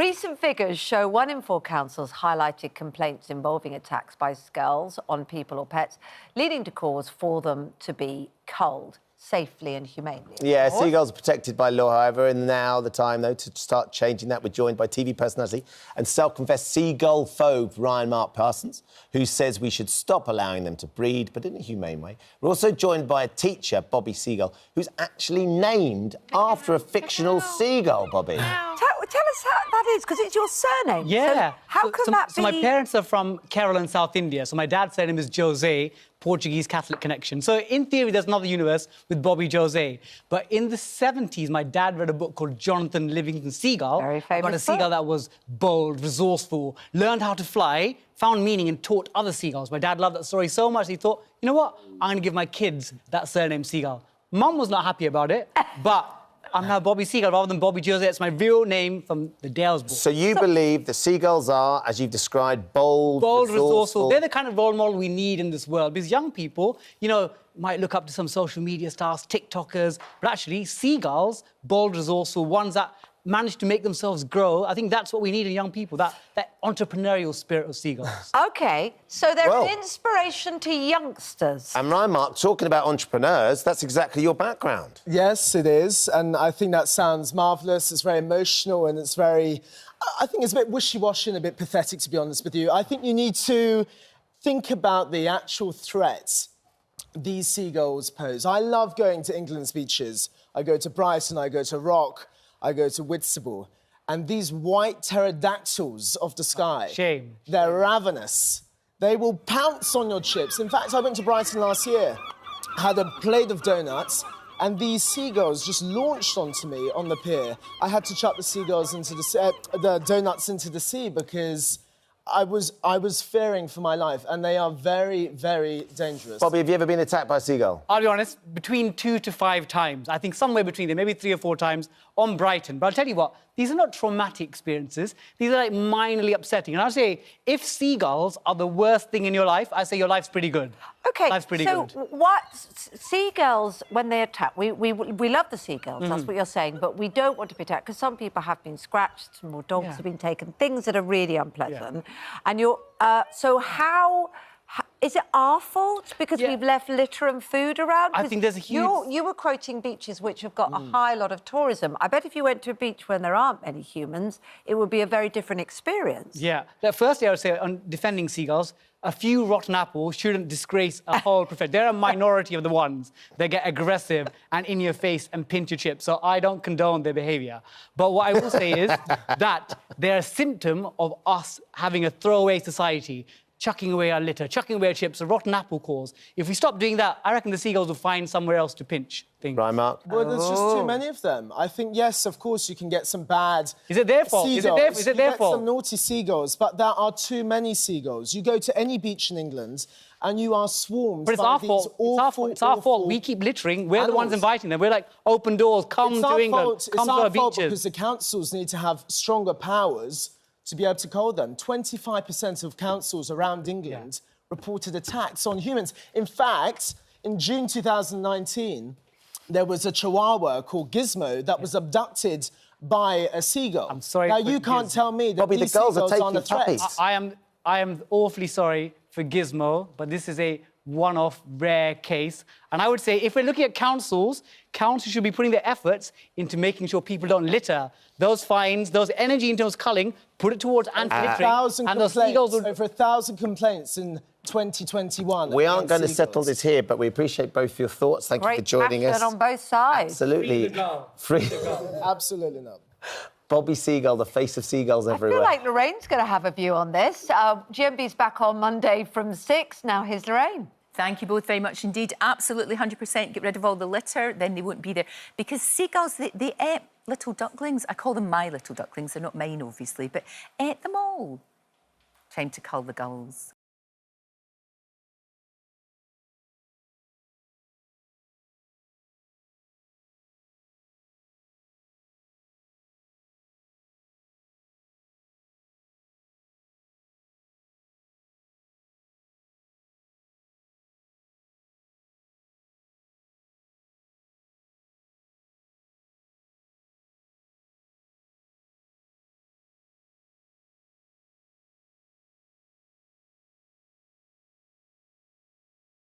Recent figures show 1 in 4 councils highlighted complaints involving attacks by skulls on people or pets, leading to calls for them to be culled safely and humanely. Yeah, seagulls are protected by law, however, and now the time, though, to start changing that. We're joined by TV personality and self-confessed seagull phobe Ryan Mark Parsons, who says we should stop allowing them to breed, but in a humane way. We're also joined by a teacher, Bobby Seagull, who's actually named after a fictional seagull, Bobby. Tell us how that is, because it's your surname. Yeah. So how can that be? So my parents are from Kerala in South India. So my dad's surname is Jose, Portuguese Catholic connection. So in theory, there's another universe with Bobby Jose. But in the 70s, my dad read a book called Jonathan Livingston Seagull. Very famous about a seagull that was bold, resourceful, learned how to fly, found meaning and taught other seagulls. My dad loved that story so much, he thought, you know what? I'm going to give my kids that surname Seagull. Mum was not happy about it, but I'm now Bobby Seagull rather than Bobby Jose. It's my real name from the Dales book. So you believe the seagulls are, as you've described, bold, resourceful. They're the kind of role model we need in this world. Because young people, you know, might look up to some social media stars, TikTokers, but actually seagulls, bold, resourceful, ones that manage to make themselves grow. I think that's what we need in young people, that entrepreneurial spirit of seagulls. OK, so they're an inspiration to youngsters. And Ryan Mark, talking about entrepreneurs, that's exactly your background. Yes, it is, and I think that sounds marvellous. It's very emotional and it's very... I think it's a bit wishy-washy and a bit pathetic, to be honest with you. I think you need to think about the actual threats these seagulls pose. I love going to England's beaches. I go to Brighton, I go to Rock, I go to Whitstable, and these white pterodactyls of the sky... Shame. They're ravenous. They will pounce on your chips. In fact, I went to Brighton last year, had a plate of donuts, and these seagulls just launched onto me on the pier. I had to chuck the seagulls into the donuts into the sea because I was fearing for my life, and they are very, very dangerous. Bobby, have you ever been attacked by a seagull? I'll be honest, between 2 to 5 times. I think somewhere between there, maybe 3 or 4 times on Brighton. But I'll tell you what, these are not traumatic experiences. These are, like, minorly upsetting. And I'll say, if seagulls are the worst thing in your life, I say your life's pretty good. OK, life's pretty good. So what... Seagulls, when they attack, we love the seagulls, that's what you're saying, but we don't want to be attacked, because some people have been scratched, more dogs have been taken, things that are really unpleasant. And you're... so how... Is it our fault because we've left litter and food around? I think there's a huge... You were quoting beaches which have got a high lot of tourism. I bet if you went to a beach when there aren't many humans, it would be a very different experience. Yeah. Firstly, I would say, on defending seagulls, a few rotten apples shouldn't disgrace a whole profession. They're a minority of the ones that get aggressive and in your face and pinch your chips, so I don't condone their behaviour. But what I will say is that they're a symptom of us having a throwaway society, chucking away our litter, chucking away our chips, a rotten apple cause. If we stop doing that, I reckon the seagulls will find somewhere else to pinch things. Ryan Mark? Well, there's just too many of them. I think, yes, of course, you can get some bad... Is it their fault? Seagulls. Is it their fault? Some naughty seagulls, but there are too many seagulls. You go to any beach in England and you are swarmed but it's by our these fault. awful, It's our fault. We keep littering. We're the ones inviting them. We're like, open doors, come to England, come to our beaches. It's our fault because the councils need to have stronger powers to be able to cull them. 25% of councils around England reported attacks on humans. In fact, in June 2019, there was a chihuahua called Gizmo that was abducted by a seagull. I'm sorry. Now, you can't tell me that Bobby, these the gulls seagulls are aren't a taking threat. puppies. I am awfully sorry for Gizmo, but this is a one-off, rare case. And I would say, if we're looking at councils should be putting their efforts into making sure people don't litter. Those fines, those energy into those culling, put it towards anti-littering, and those seagulls would... Over 1,000 complaints in 2021. We aren't going to settle this here, but we appreciate both your thoughts. Thank you for joining us. Great passion on both sides. Absolutely. Free. Absolutely not. Bobby Seagull, the face of seagulls everywhere. I feel like Lorraine's going to have a view on this. GMB's back on Monday from 6. Now, here's Lorraine. Thank you both very much indeed. Absolutely, 100%. Get rid of all the litter, then they won't be there. Because seagulls, they ate little ducklings. I call them my little ducklings. They're not mine, obviously, but ate them all. Time to cull the gulls.